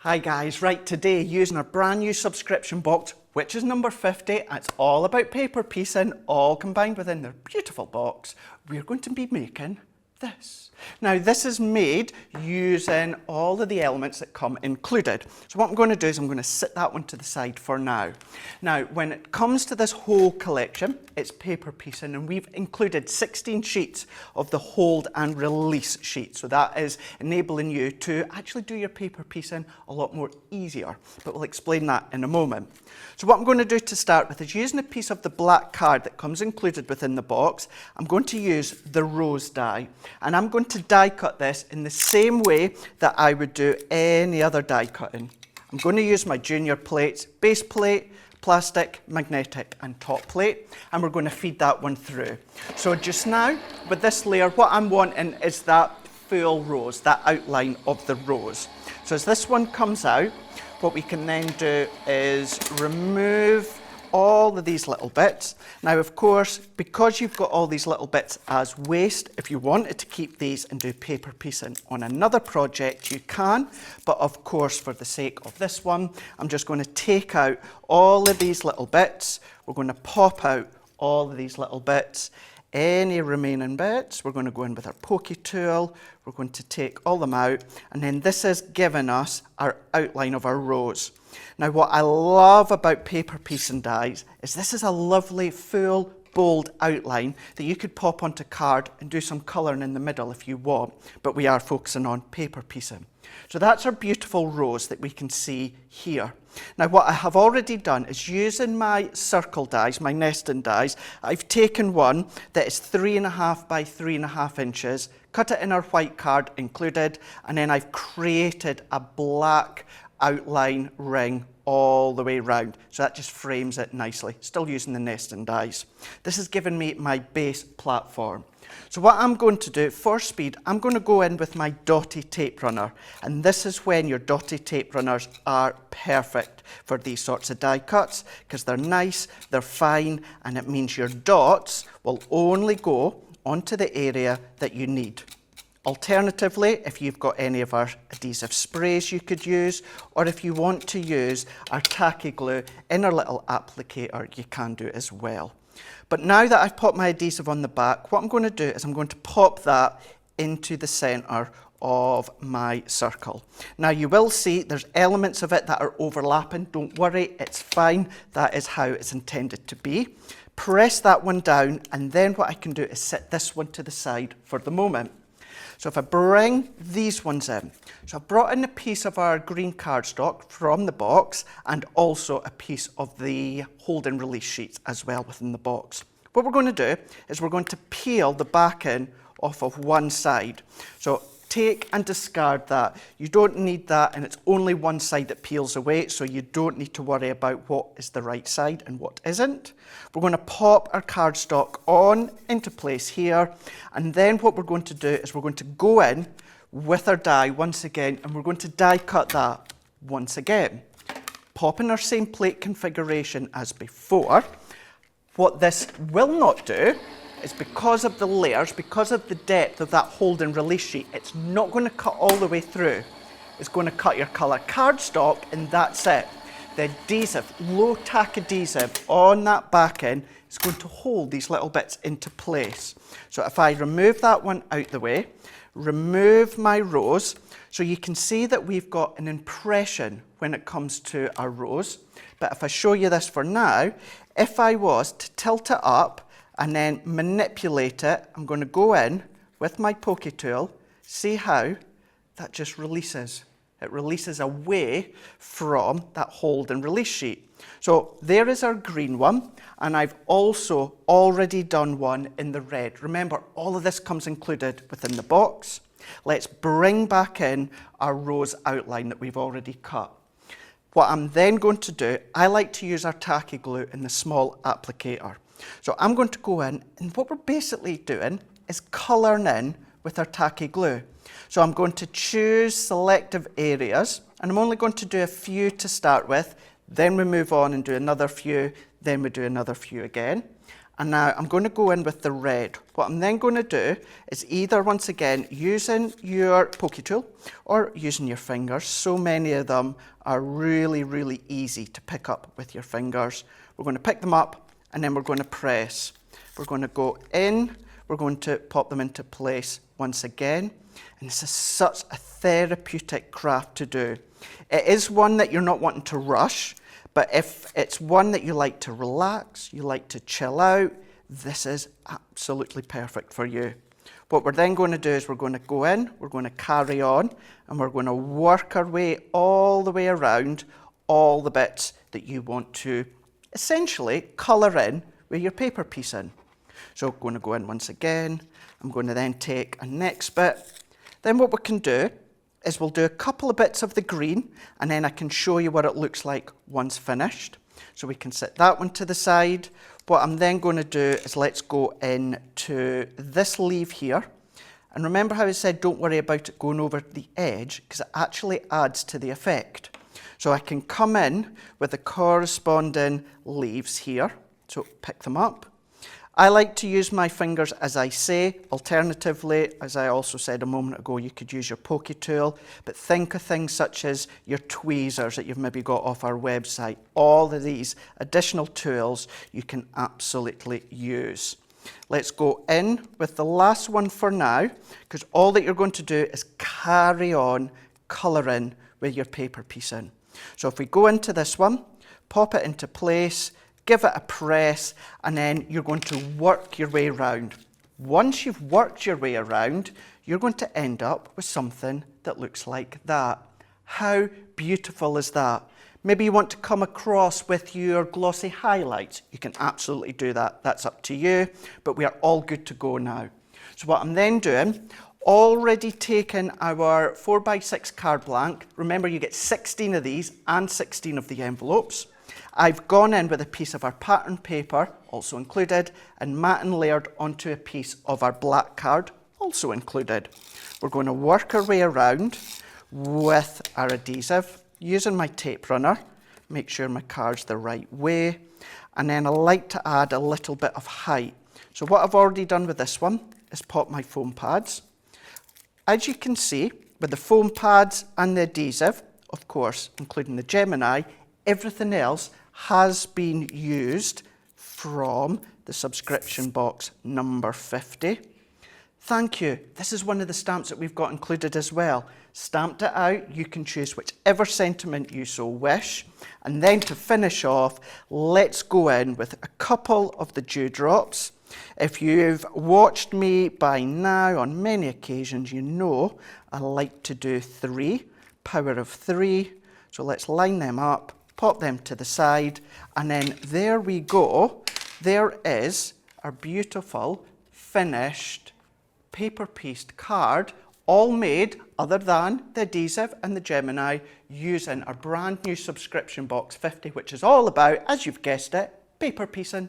Hi guys, right, today using our brand new subscription box, which is number 50, it's all about paper piecing, all combined within their beautiful box. We're going to be making this. Now this is made using all of the elements that come included. So what I'm going to do is I'm going to sit that one to the side for now. Now when it comes to this whole collection, it's paper piecing and we've included 16 sheets of the hold and release sheet. So that is enabling you to actually do your paper piecing a lot more easier. But we'll explain that in a moment. So what I'm going to do to start with is using a piece of the black card that comes included within the box. I'm going to use the rose die. And I'm going to die cut this in the same way that I would do any other die cutting. I'm going to use my junior plates, base plate, plastic, magnetic and top plate, and we're going to feed that one through. So just now with this layer, what I'm wanting is that full rose, that outline of the rose. So as this one comes out, what we can then do is remove all of these little bits. Now, of course, because you've got all these little bits as waste, if you wanted to keep these and do paper piecing on another project, you can. But of course, for the sake of this one, I'm just going to take out all of these little bits. We're going to pop out all of these little bits. Any remaining bits, we're going to go in with our pokey tool. We're going to take all them out. And then this is giving us our outline of our rose. Now, what I love about paper piecing dies is this is a lovely, full, bold outline that you could pop onto card and do some colouring in the middle if you want, but we are focusing on paper piecing. So that's our beautiful rose that we can see here. Now, what I have already done is using my circle dies, my nesting dies, I've taken one that is 3.5 by 3.5 inches, cut it in our white card included, and then I've created a black outline ring all the way round. So that just frames it nicely. Still using the nesting dies. This has given me my base platform. So what I'm going to do for speed, I'm going to go in with my dotty tape runner. And this is when your dotty tape runners are perfect for these sorts of die cuts because they're nice, they're fine, and it means your dots will only go onto the area that you need. Alternatively, if you've got any of our adhesive sprays you could use, or if you want to use our tacky glue in our little applicator, you can do it as well. But now that I've popped my adhesive on the back, what I'm going to do is I'm going to pop that into the centre of my circle. Now you will see there's elements of it that are overlapping. Don't worry, it's fine. That is how it's intended to be. Press that one down, and then what I can do is set this one to the side for the moment. So if I bring these ones in, so I've brought in a piece of our green cardstock from the box and also a piece of the hold and release sheets as well within the box. What we're going to do is we're going to peel the backing off of one side. So take and discard that. You don't need that, and it's only one side that peels away, so you don't need to worry about what is the right side and what isn't. We're going to pop our cardstock on into place here, and then what we're going to do is we're going to go in with our die once again, and we're going to die cut that once again. Pop in our same plate configuration as before. What this will not do is because of the layers, because of the depth of that hold and release sheet, it's not going to cut all the way through. It's going to cut your colour cardstock, and that's it. The adhesive, low tack adhesive on that backing is going to hold these little bits into place. So if I remove that one out the way, remove my rose, so you can see that we've got an impression when it comes to our rose. But if I show you this for now, if I was to tilt it up and then manipulate it, I'm going to go in with my pokey tool, see how that just releases. It releases away from that hold and release sheet. So there is our green one, and I've also already done one in the red. Remember, all of this comes included within the box. Let's bring back in our rose outline that we've already cut. What I'm then going to do, I like to use our tacky glue in the small applicator. So I'm going to go in, and what we're basically doing is colouring in with our tacky glue. So I'm going to choose selective areas, and I'm only going to do a few to start with, then we move on and do another few, then we do another few again. And now I'm going to go in with the red. What I'm then going to do is either, once again, using your pokey tool or using your fingers. So many of them are really, really easy to pick up with your fingers. We're going to pick them up and then we're going to press. We're going to go in, we're going to pop them into place once again. And this is such a therapeutic craft to do. It is one that you're not wanting to rush, but if it's one that you like to relax, you like to chill out, this is absolutely perfect for you. What we're then going to do is we're going to go in, we're going to carry on, and we're going to work our way all the way around all the bits that you want to essentially colour in with your paper piece in. So I'm going to go in once again. I'm going to then take a next bit. Then what we can do is we'll do a couple of bits of the green, and then I can show you what it looks like once finished. So we can set that one to the side. What I'm then going to do is let's go into this leaf here. And remember how I said don't worry about it going over the edge, because it actually adds to the effect. So I can come in with the corresponding leaves here. So pick them up. I like to use my fingers as I say. Alternatively, as I also said a moment ago, you could use your pokey tool, but think of things such as your tweezers that you've maybe got off our website. All of these additional tools you can absolutely use. Let's go in with the last one for now, because all that you're going to do is carry on colouring with your paper piece in. So if we go into this one, pop it into place, give it a press, and then you're going to work your way around. Once you've worked your way around, you're going to end up with something that looks like that. How beautiful is that? Maybe you want to come across with your glossy highlights. You can absolutely do that. That's up to you, but we are all good to go now. So what I'm then doing, already taken our 4x6 card blank. Remember, you get 16 of these and 16 of the envelopes. I've gone in with a piece of our pattern paper, also included, and Matt and Laird onto a piece of our black card, also included. We're going to work our way around with our adhesive, using my tape runner, make sure my card's the right way, and then I like to add a little bit of height. So what I've already done with this one is pop my foam pads. As you can see, with the foam pads and the adhesive, of course, including the Gemini, everything else has been used from the subscription box number 50. Thank you. This is one of the stamps that we've got included as well. Stamped it out, you can choose whichever sentiment you so wish. And then to finish off, let's go in with a couple of the dewdrops. If you've watched me by now on many occasions, you know I like to do 3, power of 3. So let's line them up, pop them to the side, and then there we go. There is our beautiful finished paper pieced card, all made other than the adhesive and the Gemini, using our brand new subscription box 50, which is all about, as you've guessed it, paper piecing.